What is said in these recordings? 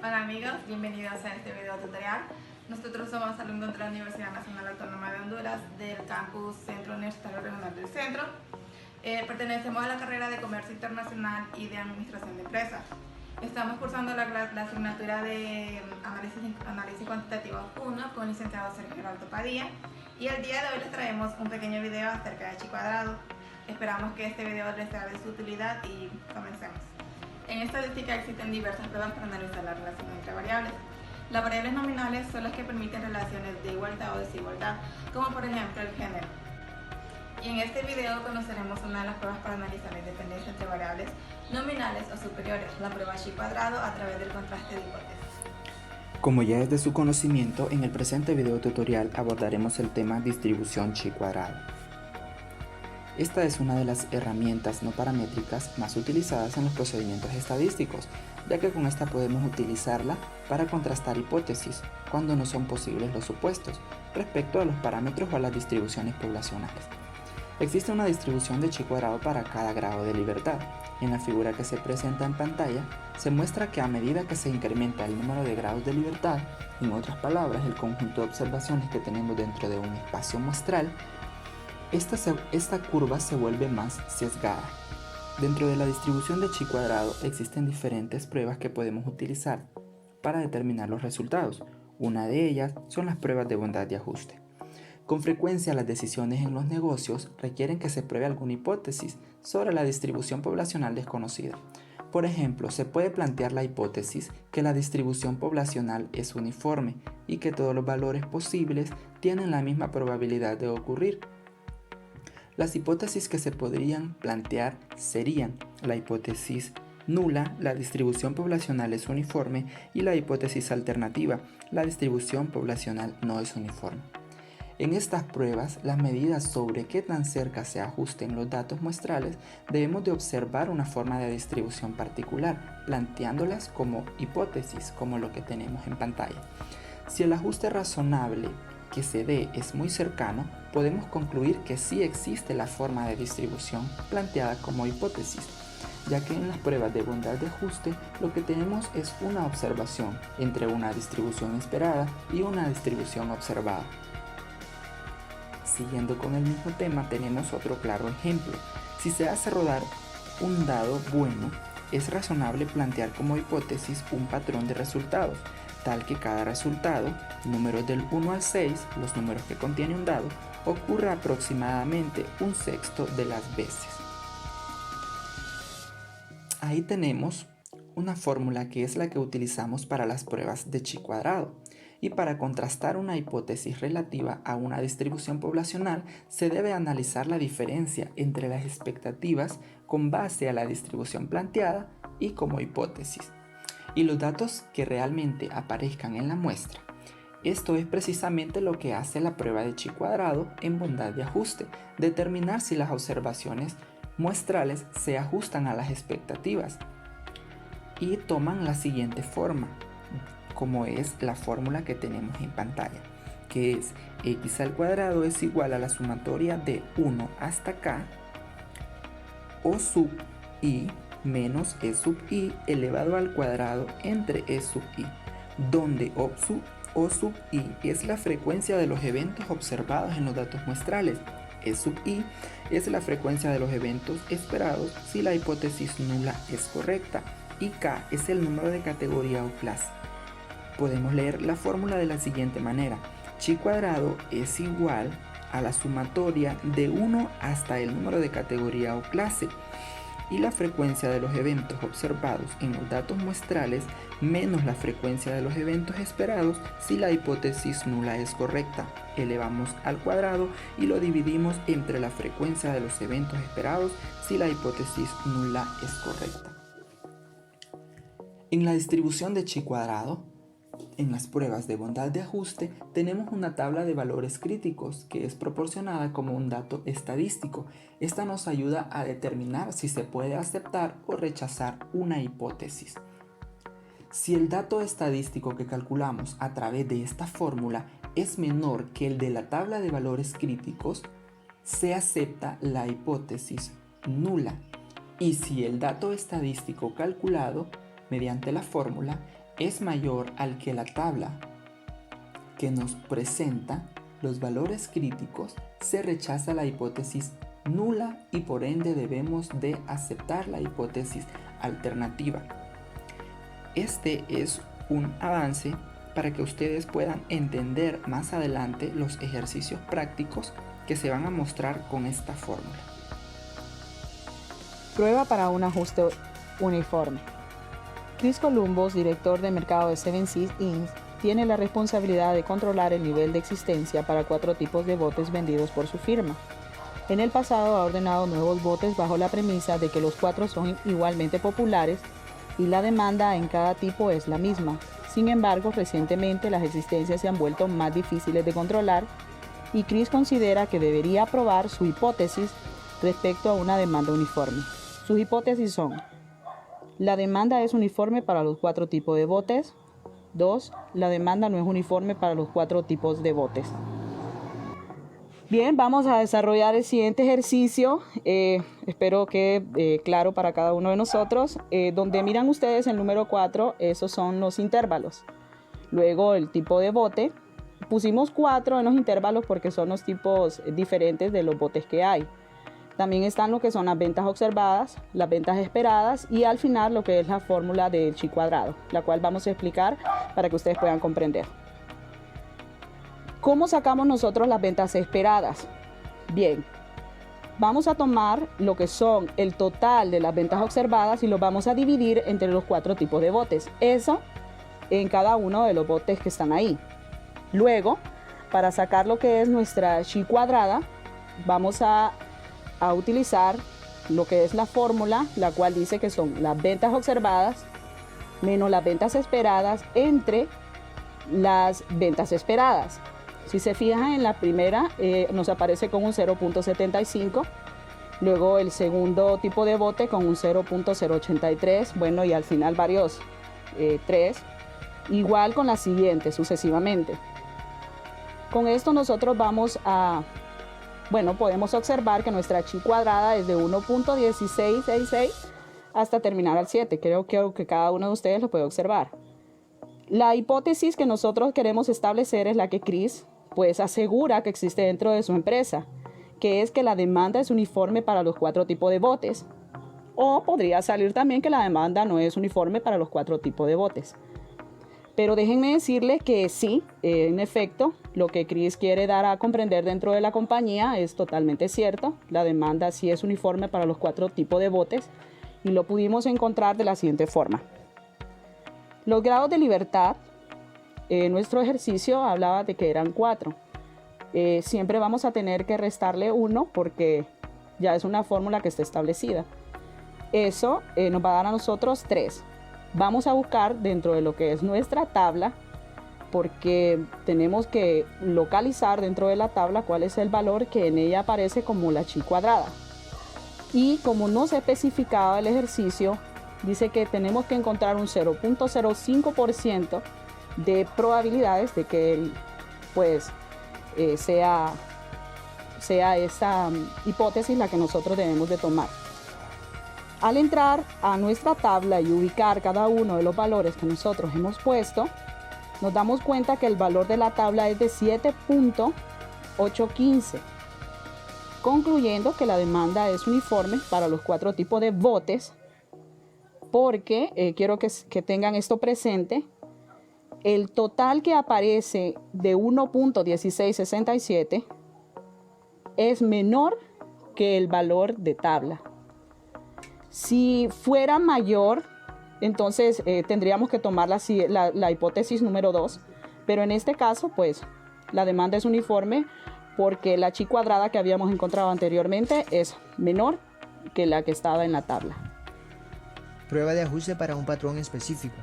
Hola amigos, bienvenidos a este video tutorial. Nosotros somos alumnos de la Universidad Nacional Autónoma de Honduras del campus Centro Universitario Regional del Centro. Pertenecemos a la carrera de Comercio Internacional y de Administración de Empresas. Estamos cursando la asignatura de Análisis Cuantitativo 1 con el licenciado Sergio Geraldo Padilla, y el día de hoy les traemos un pequeño video acerca de chi cuadrado. Esperamos que este video les sea de su utilidad y comencemos. En estadística existen diversas pruebas para analizar la relación entre variables. Las variables nominales son las que permiten relaciones de igualdad o desigualdad, como por ejemplo el género. Y en este video conoceremos una de las pruebas para analizar la independencia entre variables nominales o superiores, la prueba chi cuadrado a través del contraste de hipótesis. Como ya es de su conocimiento, en el presente video tutorial abordaremos el tema distribución chi cuadrado. Esta es una de las herramientas no paramétricas más utilizadas en los procedimientos estadísticos, ya que con esta podemos utilizarla para contrastar hipótesis cuando no son posibles los supuestos respecto a los parámetros o a las distribuciones poblacionales. Existe una distribución de chi cuadrado para cada grado de libertad. En la figura que se presenta en pantalla, se muestra que a medida que se incrementa el número de grados de libertad, en otras palabras, el conjunto de observaciones que tenemos dentro de un espacio muestral, esta curva se vuelve más sesgada. Dentro de la distribución de chi cuadrado existen diferentes pruebas que podemos utilizar para determinar los resultados. Una de ellas son las pruebas de bondad de ajuste. Con frecuencia las decisiones en los negocios requieren que se pruebe alguna hipótesis sobre la distribución poblacional desconocida. Por ejemplo, se puede plantear la hipótesis que la distribución poblacional es uniforme y que todos los valores posibles tienen la misma probabilidad de ocurrir. Las hipótesis que se podrían plantear serían la hipótesis nula, la distribución poblacional es uniforme, y la hipótesis alternativa, la distribución poblacional no es uniforme. En estas pruebas, las medidas sobre qué tan cerca se ajusten los datos muestrales, debemos de observar una forma de distribución particular, planteándolas como hipótesis, como lo que tenemos en pantalla. Si el ajuste razonable que se dé es muy cercano, podemos concluir que sí existe la forma de distribución planteada como hipótesis, ya que en las pruebas de bondad de ajuste lo que tenemos es una observación entre una distribución esperada y una distribución observada. Siguiendo con el mismo tema, tenemos otro claro ejemplo. Si se hace rodar un dado bueno, es razonable plantear como hipótesis un patrón de resultados, tal que cada resultado, números del 1 al 6, los números que contiene un dado, ocurra aproximadamente un sexto de las veces. Ahí tenemos una fórmula que es la que utilizamos para las pruebas de chi cuadrado. Y para contrastar una hipótesis relativa a una distribución poblacional, se debe analizar la diferencia entre las expectativas con base a la distribución planteada y como hipótesis, y los datos que realmente aparezcan en la muestra. Esto es precisamente lo que hace la prueba de chi cuadrado en bondad de ajuste, determinar si las observaciones muestrales se ajustan a las expectativas y toman la siguiente forma, como es la fórmula que tenemos en pantalla, que es x al cuadrado es igual a la sumatoria de 1 hasta k o sub i menos e sub i elevado al cuadrado entre e sub i, donde o sub i es la frecuencia de los eventos observados en los datos muestrales, e sub i es la frecuencia de los eventos esperados si la hipótesis nula es correcta, y k es el número de categoría o clase. Podemos leer la fórmula de la siguiente manera: chi cuadrado es igual a la sumatoria de 1 hasta el número de categoría o clase y la frecuencia de los eventos observados en los datos muestrales menos la frecuencia de los eventos esperados si la hipótesis nula es correcta. Elevamos al cuadrado y lo dividimos entre la frecuencia de los eventos esperados si la hipótesis nula es correcta. En la distribución de chi cuadrado, en las pruebas de bondad de ajuste, tenemos una tabla de valores críticos que es proporcionada como un dato estadístico. Esta nos ayuda a determinar si se puede aceptar o rechazar una hipótesis. Si el dato estadístico que calculamos a través de esta fórmula es menor que el de la tabla de valores críticos, se acepta la hipótesis nula. Y si el dato estadístico calculado mediante la fórmula es mayor al que la tabla que nos presenta los valores críticos, se rechaza la hipótesis nula y por ende debemos de aceptar la hipótesis alternativa. Este es un avance para que ustedes puedan entender más adelante los ejercicios prácticos que se van a mostrar con esta fórmula. Prueba para un ajuste uniforme. Chris Columbus, director de mercado de Seven Seas Inc., tiene la responsabilidad de controlar el nivel de existencia para 4 tipos de botes vendidos por su firma. En el pasado ha ordenado nuevos botes bajo la premisa de que los 4 son igualmente populares y la demanda en cada tipo es la misma. Sin embargo, recientemente las existencias se han vuelto más difíciles de controlar y Chris considera que debería probar su hipótesis respecto a una demanda uniforme. Sus hipótesis son: la demanda es uniforme para los 4 tipos de botes. 2. La demanda no es uniforme para los 4 tipos de botes. Bien, vamos a desarrollar el siguiente ejercicio. Espero que claro para cada uno de nosotros. Donde miran ustedes el número 4, esos son los intervalos. Luego el tipo de bote. Pusimos 4 en los intervalos porque son los tipos diferentes de los botes que hay. También están lo que son las ventas observadas, las ventas esperadas y al final lo que es la fórmula del chi cuadrado, la cual vamos a explicar para que ustedes puedan comprender. ¿Cómo sacamos nosotros las ventas esperadas? Bien, vamos a tomar lo que son el total de las ventas observadas y lo vamos a dividir entre los 4 tipos de botes. Eso en cada uno de los botes que están ahí. Luego, para sacar lo que es nuestra chi cuadrada, vamos a utilizar lo que es la fórmula, la cual dice que son las ventas observadas menos las ventas esperadas entre las ventas esperadas. Si se fijan en la primera, nos aparece con un 0.75, luego el segundo tipo de bote con un 0.083, bueno, y al final varios 3, igual con la siguiente sucesivamente. Con esto nosotros vamos a podemos observar que nuestra chi cuadrada es de 1.1666 hasta terminar al 7. Creo que cada uno de ustedes lo puede observar. La hipótesis que nosotros queremos establecer es la que Chris pues asegura que existe dentro de su empresa, que es que la demanda es uniforme para los 4 tipos de botes. O podría salir también que la demanda no es uniforme para los 4 tipos de botes. Pero déjenme decirles que sí, en efecto, lo que Chris quiere dar a comprender dentro de la compañía es totalmente cierto. La demanda sí es uniforme para los 4 tipos de botes y lo pudimos encontrar de la siguiente forma. Los grados de libertad, nuestro ejercicio hablaba de que eran 4. Siempre vamos a tener que restarle 1 porque ya es una fórmula que está establecida. Eso nos va a dar a nosotros 3. Vamos a buscar dentro de lo que es nuestra tabla, porque tenemos que localizar dentro de la tabla cuál es el valor que en ella aparece como la chi cuadrada. Y como no se especificaba el ejercicio, dice que tenemos que encontrar un 0.05% de probabilidades de que sea esa hipótesis la que nosotros debemos de tomar. Al entrar a nuestra tabla y ubicar cada uno de los valores que nosotros hemos puesto, nos damos cuenta que el valor de la tabla es de 7.815, concluyendo que la demanda es uniforme para los 4 tipos de botes, porque quiero que tengan esto presente. El total que aparece de 1.1667 es menor que el valor de tabla. Si fuera mayor, entonces tendríamos que tomar la hipótesis número 2, pero en este caso, pues, la demanda es uniforme porque la chi cuadrada que habíamos encontrado anteriormente es menor que la que estaba en la tabla. Prueba de ajuste para un patrón específico.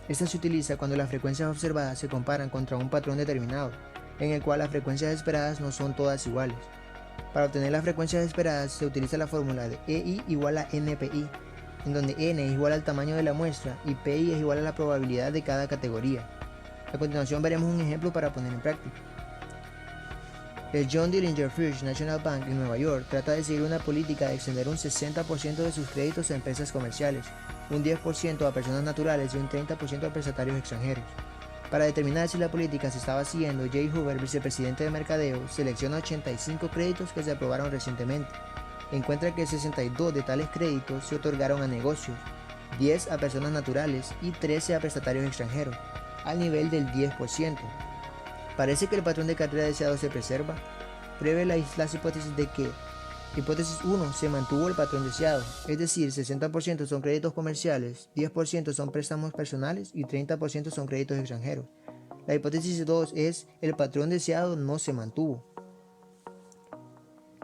Esta se utiliza cuando las frecuencias observadas se comparan contra un patrón determinado, en el cual las frecuencias esperadas no son todas iguales. Para obtener las frecuencias esperadas se utiliza la fórmula de EI igual a NPI, en donde N es igual al tamaño de la muestra y PI es igual a la probabilidad de cada categoría. A continuación veremos un ejemplo para poner en práctica. El John Dillinger First National Bank en Nueva York trata de seguir una política de extender un 60% de sus créditos a empresas comerciales, un 10% a personas naturales y un 30% a prestatarios extranjeros. Para determinar si la política se estaba siguiendo, Jay Hoover, vicepresidente de Mercadeo, selecciona 85 créditos que se aprobaron recientemente. Encuentra que 62 de tales créditos se otorgaron a negocios, 10 a personas naturales y 13 a prestatarios extranjeros, al nivel del 10%. Parece que el patrón de cartera deseado se preserva. Pruebe las hipótesis de que: hipótesis 1, se mantuvo el patrón deseado, es decir, 60% son créditos comerciales, 10% son préstamos personales y 30% son créditos extranjeros. La hipótesis 2 es: el patrón deseado no se mantuvo.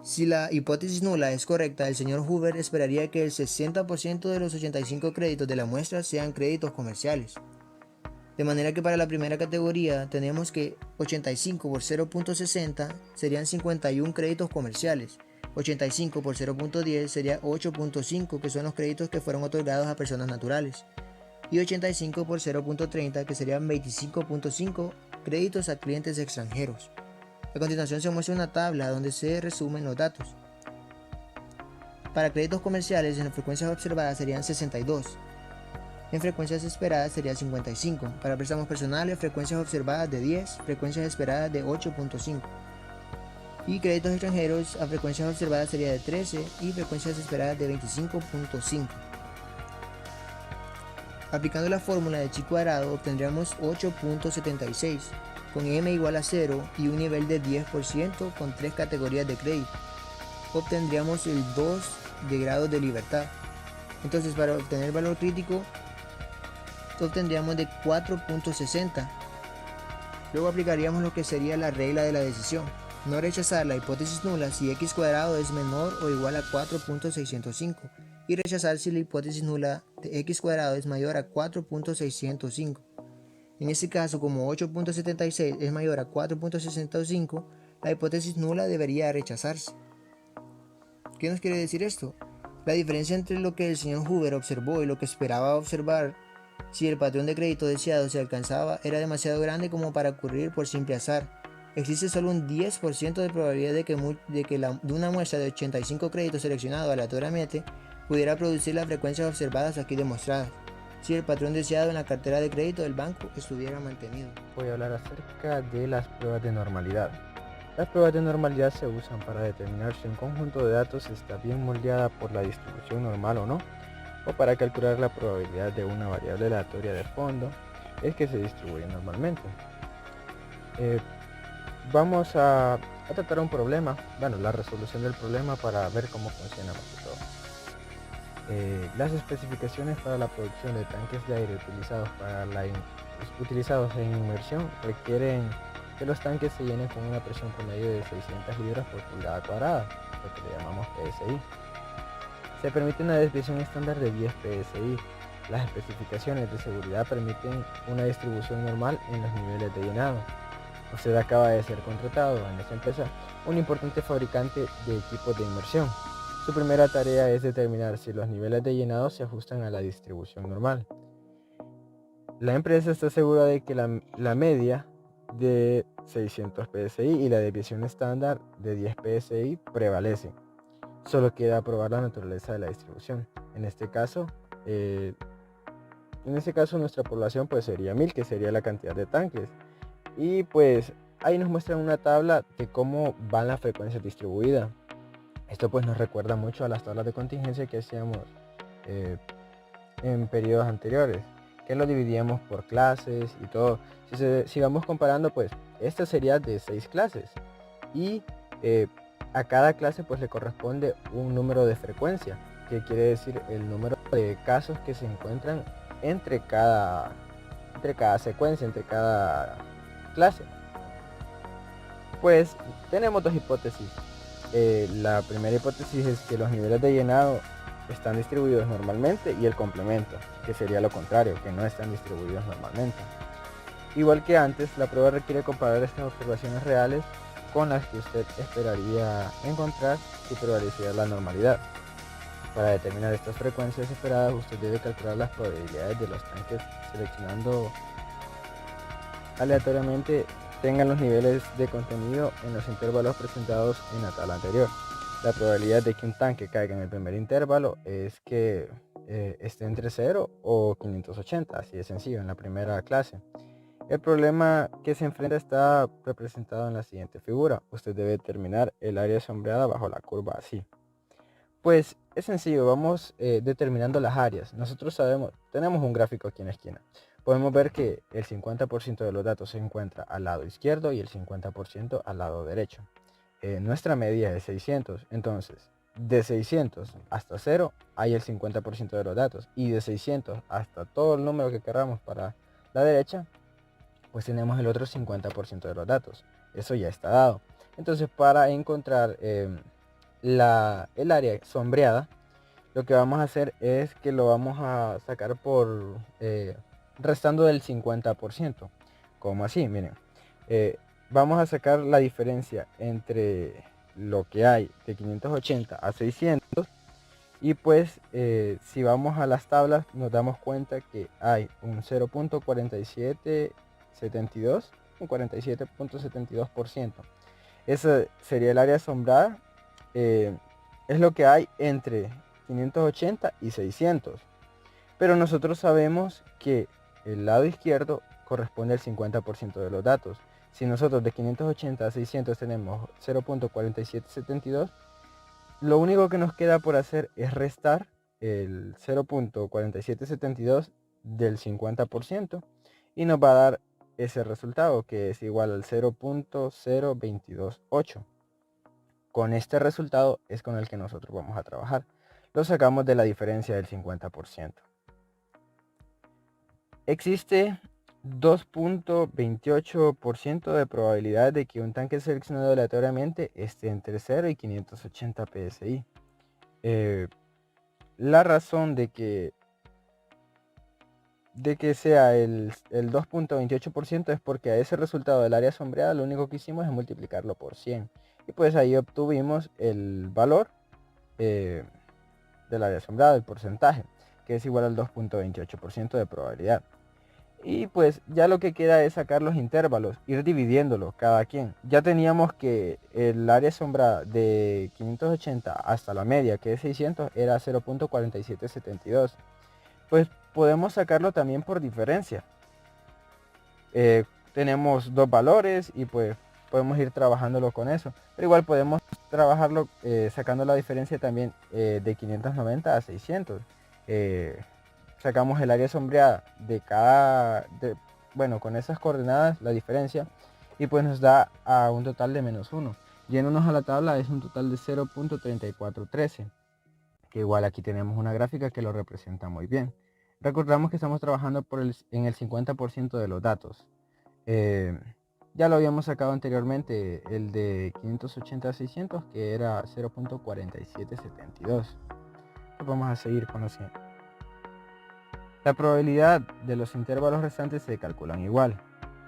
Si la hipótesis nula es correcta, el señor Hoover esperaría que el 60% de los 85 créditos de la muestra sean créditos comerciales. De manera que para la primera categoría tenemos que 85 por 0.60 serían 51 créditos comerciales, 85 por 0.10 sería 8.5, que son los créditos que fueron otorgados a personas naturales, y 85 por 0.30, que serían 25.5 créditos a clientes extranjeros. A continuación se muestra una tabla donde se resumen los datos. Para créditos comerciales, en las frecuencias observadas serían 62. En frecuencias esperadas sería 55. Para préstamos personales, frecuencias observadas de 10, frecuencias esperadas de 8.5. Y créditos extranjeros, a frecuencias observadas sería de 13 y frecuencias esperadas de 25.5. Aplicando la fórmula de chi cuadrado obtendríamos 8.76, con m igual a 0 y un nivel de 10% con 3 categorías de crédito. Obtendríamos el 2 de grados de libertad. Entonces, para obtener el valor crítico obtendríamos de 4.60. Luego aplicaríamos lo que sería la regla de la decisión: no rechazar la hipótesis nula si x cuadrado es menor o igual a 4.605 y rechazar si la hipótesis nula de x cuadrado es mayor a 4.605. En este caso, como 8.76 es mayor a 4.605, la hipótesis nula debería rechazarse. ¿Qué nos quiere decir esto? La diferencia entre lo que el señor Hoover observó y lo que esperaba observar, si el patrón de crédito deseado se alcanzaba, era demasiado grande como para ocurrir por simple azar. Existe solo un 10% de probabilidad de una muestra de 85 créditos seleccionados aleatoriamente pudiera producir las frecuencias observadas aquí demostradas, si el patrón deseado en la cartera de crédito del banco estuviera mantenido. Voy a hablar acerca de las pruebas de normalidad. Las pruebas de normalidad se usan para determinar si un conjunto de datos está bien moldeada por la distribución normal o no, o para calcular la probabilidad de una variable aleatoria de fondo es que se distribuye normalmente. Vamos a tratar un problema, la resolución del problema para ver cómo funciona más que todo. Las especificaciones para la producción de tanques de aire utilizados en inmersión requieren que los tanques se llenen con una presión promedio de 600 libras por pulgada cuadrada, lo que le llamamos PSI. Se permite una desviación estándar de 10 PSI. Las especificaciones de seguridad permiten una distribución normal en los niveles de llenado. Usted acaba de ser contratado en esta empresa, un importante fabricante de equipos de inmersión. Su primera tarea es determinar si los niveles de llenado se ajustan a la distribución normal. La empresa está segura de que la media de 600 PSI y la desviación estándar de 10 PSI prevalecen. Solo queda probar la naturaleza de la distribución. En este caso nuestra población pues sería 1000, que sería la cantidad de tanques. Y pues ahí nos muestran una tabla de cómo van las frecuencias distribuidas. Esto pues nos recuerda mucho a las tablas de contingencia que hacíamos en periodos anteriores, que lo dividíamos por clases y todo. Si vamos comparando, pues esta sería de 6 clases y a cada clase pues le corresponde un número de frecuencia, que quiere decir el número de casos que se encuentran entre cada secuencia, entre cada clase. Pues tenemos dos hipótesis. La primera hipótesis es que los niveles de llenado están distribuidos normalmente, y el complemento, que sería lo contrario, que no están distribuidos normalmente. Igual que antes, la prueba requiere comparar estas observaciones reales con las que usted esperaría encontrar si prevaleciera la normalidad. Para determinar estas frecuencias esperadas, usted debe calcular las probabilidades de los tanques seleccionando aleatoriamente tengan los niveles de contenido en los intervalos presentados en la tabla anterior. La probabilidad de que un tanque caiga en el primer intervalo es que esté entre 0 o 580, así de sencillo en la primera clase. El problema que se enfrenta está representado en la siguiente figura. Usted debe determinar el área sombreada bajo la curva así. Pues es sencillo, vamos determinando las áreas. Nosotros sabemos, tenemos un gráfico aquí en la esquina. Podemos ver que el 50% de los datos se encuentra al lado izquierdo y el 50% al lado derecho. Nuestra media es 600, entonces de 600 hasta 0 hay el 50% de los datos, y de 600 hasta todo el número que queramos para la derecha, pues tenemos el otro 50% de los datos. Eso ya está dado. Entonces, para encontrar el área sombreada, lo que vamos a hacer es que lo vamos a sacar por restando del 50%. Como así, miren. Vamos a sacar la diferencia entre lo que hay de 580 a 600. Y pues si vamos a las tablas, nos damos cuenta que hay un 0.4772, un 47.72%. Ese sería el área asombrada. Es lo que hay entre 580 y 600. Pero nosotros sabemos que el lado izquierdo corresponde al 50% de los datos. Si nosotros de 580 a 600 tenemos 0.4772, lo único que nos queda por hacer es restar el 0.4772 del 50% y nos va a dar ese resultado, que es igual al 0.0228. Con este resultado es con el que nosotros vamos a trabajar. Lo sacamos de la diferencia del 50%. Existe 2.28% de probabilidad de que un tanque seleccionado aleatoriamente esté entre 0 y 580 psi. La razón de que sea el 2.28% es porque a ese resultado del área sombreada lo único que hicimos es multiplicarlo por 100. Y pues ahí obtuvimos el valor del área sombreada, el porcentaje, que es igual al 2.28% de probabilidad. Y pues ya lo que queda es sacar los intervalos, ir dividiéndolo cada quien. Ya teníamos que el área sombra de 580 hasta la media, que es 600, era 0.4772. Pues podemos sacarlo también por diferencia. Tenemos dos valores y pues podemos ir trabajándolo con eso. Pero igual podemos trabajarlo sacando la diferencia también de 590 a 600. Sacamos el área sombreada de bueno, con esas coordenadas, la diferencia, y pues nos da a un total de -1. Yéndonos a la tabla es un total de 0.3413, que igual aquí tenemos una gráfica que lo representa muy bien. Recordamos que estamos trabajando en el 50% de los datos. Ya lo habíamos sacado anteriormente, el de 580 a 600, que era 0.4772. Pues vamos a seguir conociendo. La probabilidad de los intervalos restantes se calculan igual.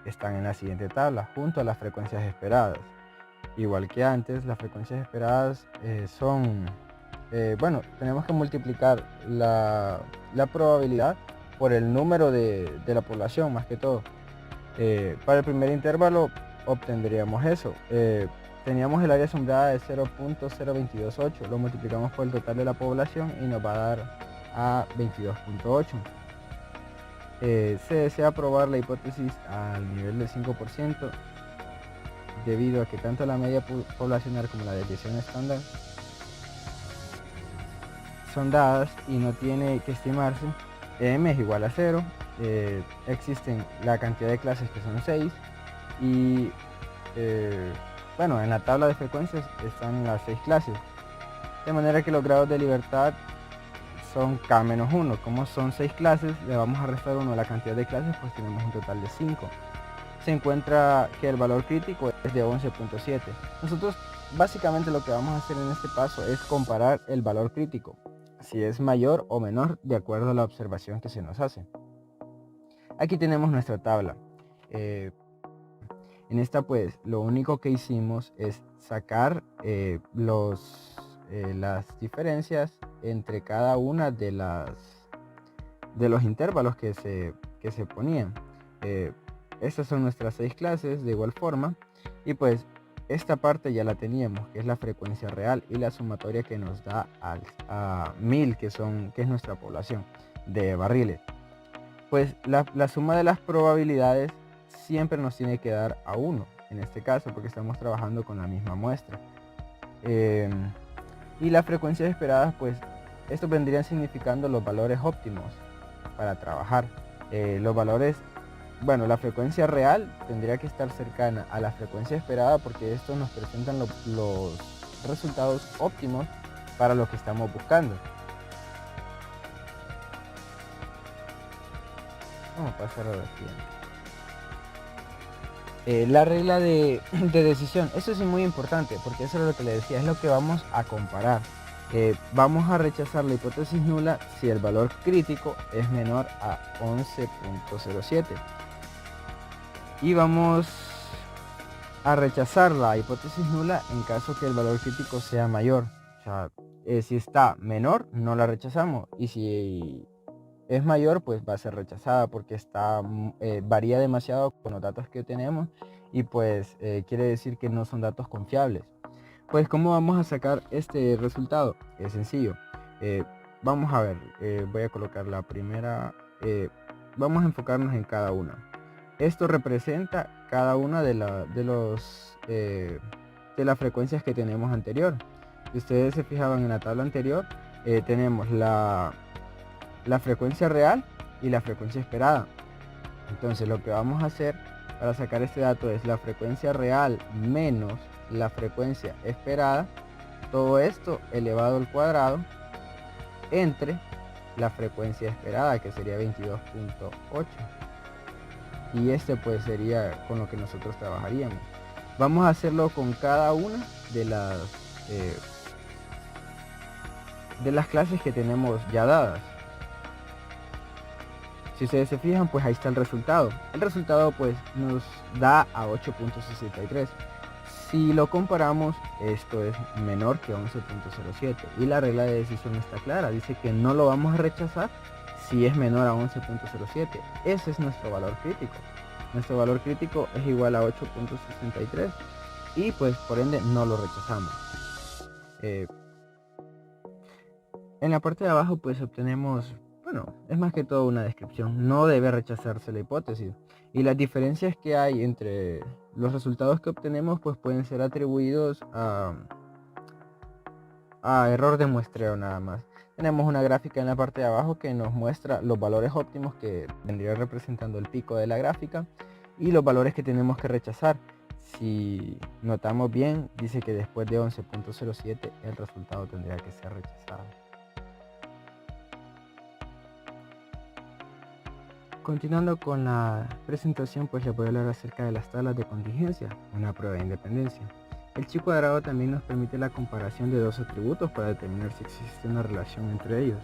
Están en la siguiente tabla, junto a las frecuencias esperadas. Igual que antes, las frecuencias esperadas son... bueno, tenemos que multiplicar la probabilidad por el número de la población, más que todo. Para el primer intervalo obtendríamos eso. Teníamos el área asombrada de 0.0228. Lo multiplicamos por el total de la población y nos va a dar a 22.8. Se desea probar la hipótesis al nivel del 5%, debido a que tanto la media poblacional como la desviación estándar son dadas y no tiene que estimarse. M es igual a 0. Existen la cantidad de clases, que son 6, y bueno, en la tabla de frecuencias están las 6 clases, de manera que los grados de libertad son K-1. Como son 6 clases, le vamos a restar 1 a la cantidad de clases, pues tenemos un total de 5. Se encuentra que el valor crítico es de 11.7. Nosotros básicamente lo que vamos a hacer en este paso es comparar el valor crítico, si es mayor o menor de acuerdo a la observación que se nos hace. Aquí tenemos nuestra tabla. En esta pues lo único que hicimos es sacar las diferencias entre cada una de los intervalos que se ponían. Estas son nuestras 6 clases de igual forma, y pues esta parte ya la teníamos, que es la frecuencia real y la sumatoria que nos da a 1000, que es nuestra población de barriles. Pues la suma de las probabilidades siempre nos tiene que dar a 1, en este caso, porque estamos trabajando con la misma muestra. Y las frecuencias esperadas, pues esto vendrían significando los valores óptimos para trabajar. Los valores, bueno, la frecuencia real tendría que estar cercana a la frecuencia esperada, porque estos nos presentan los resultados óptimos para lo que estamos buscando. Vamos a pasar a la siguiente. La regla de decisión, eso es muy importante, porque eso es lo que le decía, es lo que vamos a comparar. Vamos a rechazar la hipótesis nula si el valor crítico es menor a 11.07 y vamos a rechazar la hipótesis nula en caso que el valor crítico sea mayor. O sea, si está menor no la rechazamos, y si es mayor pues va a ser rechazada, porque varía demasiado con los datos que tenemos, y pues quiere decir que no son datos confiables. Pues ¿cómo vamos a sacar este resultado? Es sencillo. Vamos a ver, voy a colocar la primera, vamos a enfocarnos en cada una. Esto representa cada una de las frecuencias que tenemos anterior. Si ustedes se fijaban en la tabla anterior, tenemos la frecuencia real y la frecuencia esperada. Entonces lo que vamos a hacer para sacar este dato es la frecuencia real menos la frecuencia esperada, todo esto elevado al cuadrado, entre la frecuencia esperada, que sería 22.8, y este pues sería con lo que nosotros trabajaríamos. Vamos a hacerlo con cada una de las clases que tenemos ya dadas. Si ustedes se fijan, pues ahí está el resultado. El resultado pues nos da a 8.63. Si lo comparamos, esto es menor que 11.07 y la regla de decisión está clara, dice que no lo vamos a rechazar si es menor a 11.07. Ese es nuestro valor crítico. Nuestro valor crítico es igual a 8.63 y pues por ende no lo rechazamos. En la parte de abajo pues obtenemos, bueno, es más que todo una descripción. No debe rechazarse la hipótesis, y las diferencias que hay entre los resultados que obtenemos pues pueden ser atribuidos a error de muestreo nada más. Tenemos una gráfica en la parte de abajo que nos muestra los valores óptimos, que vendría representando el pico de la gráfica, y los valores que tenemos que rechazar. Si notamos bien, dice que después de 11.07 el resultado tendría que ser rechazado. Continuando con la presentación, pues les voy a hablar acerca de las tablas de contingencia, una prueba de independencia. El chi cuadrado también nos permite la comparación de dos atributos para determinar si existe una relación entre ellos.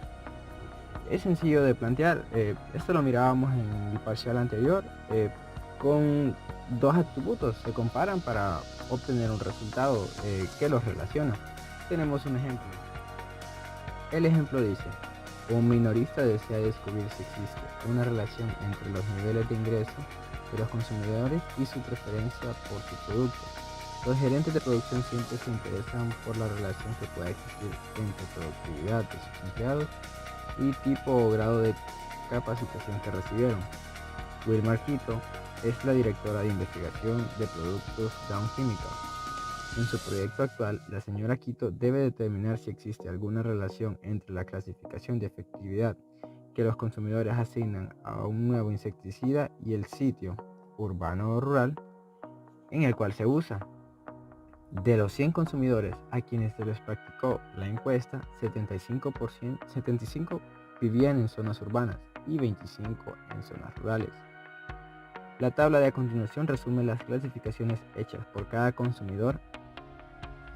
Es sencillo de plantear, esto lo mirábamos en el parcial anterior, con dos atributos se comparan para obtener un resultado que los relaciona. Tenemos un ejemplo. El ejemplo dice: un minorista desea descubrir si existe una relación entre los niveles de ingreso de los consumidores y su preferencia por su producto. Los gerentes de producción siempre se interesan por la relación que pueda existir entre productividad de sus empleados y tipo o grado de capacitación que recibieron. Wilmar Quito es la directora de investigación de productos Dow Chemical. En su proyecto actual, la señora Quito debe determinar si existe alguna relación entre la clasificación de efectividad que los consumidores asignan a un nuevo insecticida y el sitio, urbano o rural, en el cual se usa. De los 100 consumidores a quienes se les practicó la encuesta, 75 vivían en zonas urbanas y 25 en zonas rurales. La tabla de a continuación resume las clasificaciones hechas por cada consumidor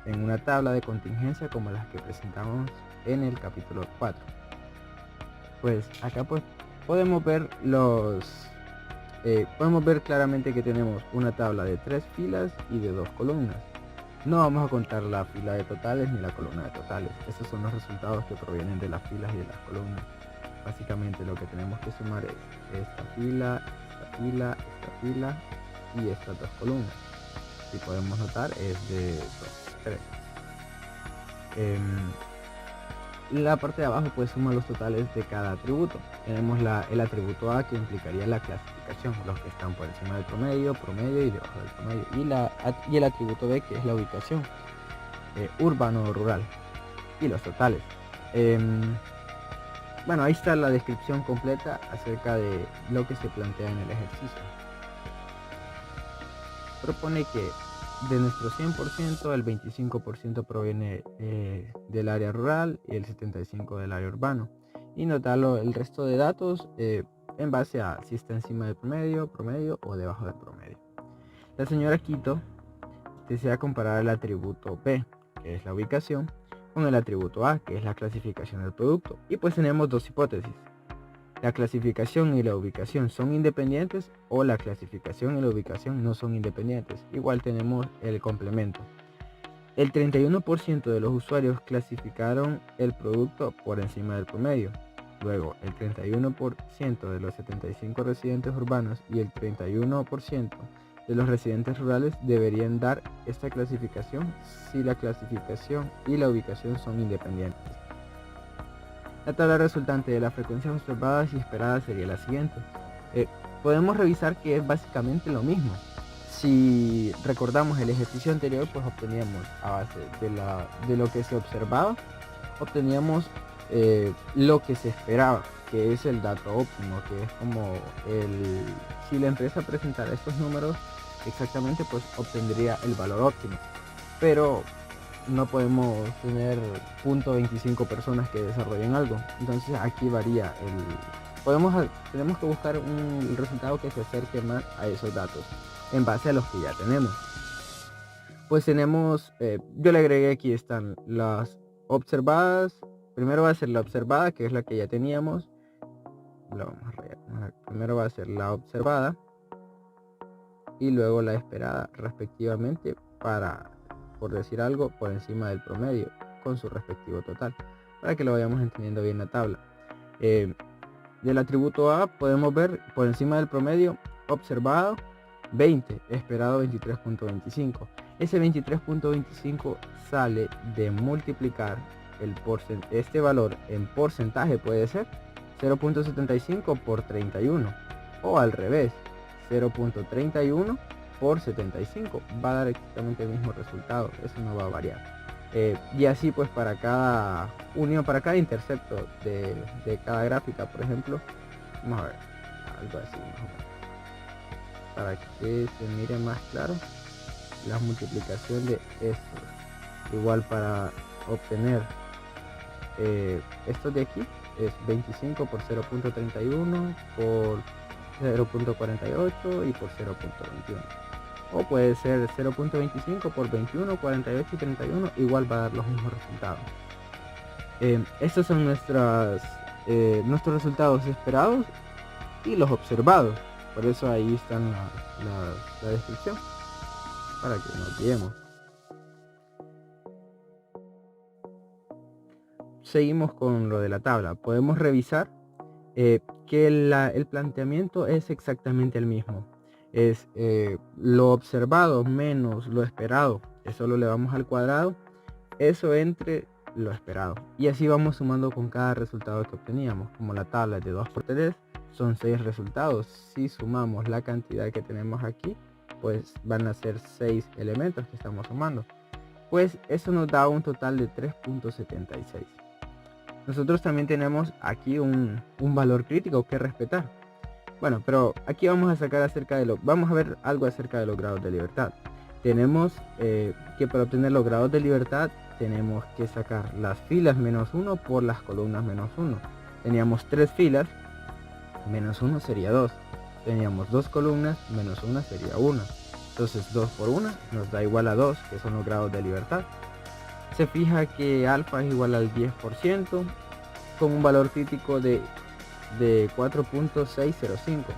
en una tabla de contingencia como las que presentamos en el capítulo 4. Pues acá pues podemos ver claramente que tenemos una tabla de 3 filas y de 2 columnas. No vamos a contar la fila de totales ni la columna de totales. Estos son los resultados que provienen de las filas y de las columnas. Básicamente lo que tenemos que sumar es esta fila y estas dos columnas. si podemos notar, es de 3. La parte de abajo pues suma los totales de cada atributo. Tenemos el atributo A, que implicaría la clasificación, los que están por encima del promedio, promedio y debajo del promedio, y el atributo B, que es la ubicación, urbano o rural, y los totales. Bueno, ahí está la descripción completa acerca de lo que se plantea en el ejercicio. Propone que de nuestro 100%, el 25% proviene del área rural y el 75% del área urbano. Y nos da el resto de datos en base a si está encima del promedio, promedio o debajo del promedio. La señora Quito desea comparar el atributo B, que es la ubicación, con el atributo A, que es la clasificación del producto. Y pues tenemos dos hipótesis. La clasificación y la ubicación son independientes, o la clasificación y la ubicación no son independientes. Igual tenemos el complemento. El 31% de los usuarios clasificaron el producto por encima del promedio. Luego, el 31% de los 75 residentes urbanos y el 31% de los residentes rurales deberían dar esta clasificación si la clasificación y la ubicación son independientes. La tabla resultante de las frecuencias observadas y esperadas sería la siguiente. Podemos revisar que es básicamente lo mismo. Si recordamos el ejercicio anterior, pues obteníamos a base de lo que se observaba, obteníamos lo que se esperaba, que es el dato óptimo, que es como si la empresa presentara estos números exactamente, pues obtendría el valor óptimo. Pero no podemos tener 0.25 personas que desarrollen algo, entonces aquí varía tenemos que buscar un resultado que se acerque más a esos datos en base a los que ya tenemos. Pues tenemos, yo le agregué, aquí están las observadas. Primero va a ser la observada, que es la que ya teníamos. Primero va a ser la observada y luego la esperada respectivamente, por decir algo, por encima del promedio con su respectivo total, para que lo vayamos entendiendo bien la tabla. Del atributo A podemos ver por encima del promedio observado 20, esperado 23.25. Ese 23.25 sale de multiplicar este valor en porcentaje, puede ser 0.75 por 31, o al revés, 0.31 por 75, va a dar exactamente el mismo resultado, eso no va a variar. Y así pues para cada unión, para cada intercepto de cada gráfica, por ejemplo, vamos a ver, algo así más o menos, para que se mire más claro la multiplicación de esto. Igual para obtener esto de aquí es 25 por 0.31 por 0.48 y por 0.21, o puede ser 0.25 por 21, 48 y 31, igual va a dar los mismos resultados. Estos son nuestros resultados esperados y los observados, por eso ahí están la descripción, para que nos guiemos. Seguimos con lo de la tabla. Podemos revisar que el planteamiento es exactamente el mismo. Es lo observado menos lo esperado, eso lo elevamos al cuadrado, eso entre lo esperado, y así vamos sumando con cada resultado que obteníamos. Como la tabla es de 2 por 3, son 6 resultados. Si sumamos la cantidad que tenemos aquí, pues van a ser 6 elementos que estamos sumando, pues eso nos da un total de 3.76. Nosotros también tenemos aquí un valor crítico que respetar. Bueno, pero aquí vamos a sacar vamos a ver algo acerca de los grados de libertad. Tenemos que para obtener los grados de libertad tenemos que sacar las filas -1 por las columnas -1. Teníamos 3 filas, -1 sería 2. Teníamos 2 columnas, -1 sería 1. Entonces 2 por 1 nos da igual a 2, que son los grados de libertad. Se fija que alfa es igual al 10%, con un valor crítico de 4.605.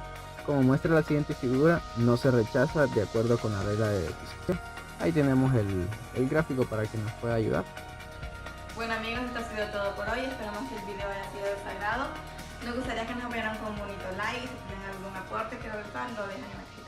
Como muestra la siguiente figura, no se rechaza de acuerdo con la regla de adquisición. Ahí tenemos el gráfico para que nos pueda ayudar. Bueno amigos, esto ha sido todo por hoy. Esperamos que el video haya sido de su agrado. Nos gustaría que nos apoyaran con un bonito like. Si tienen algún aporte que realizar, lo dejan en la descripción.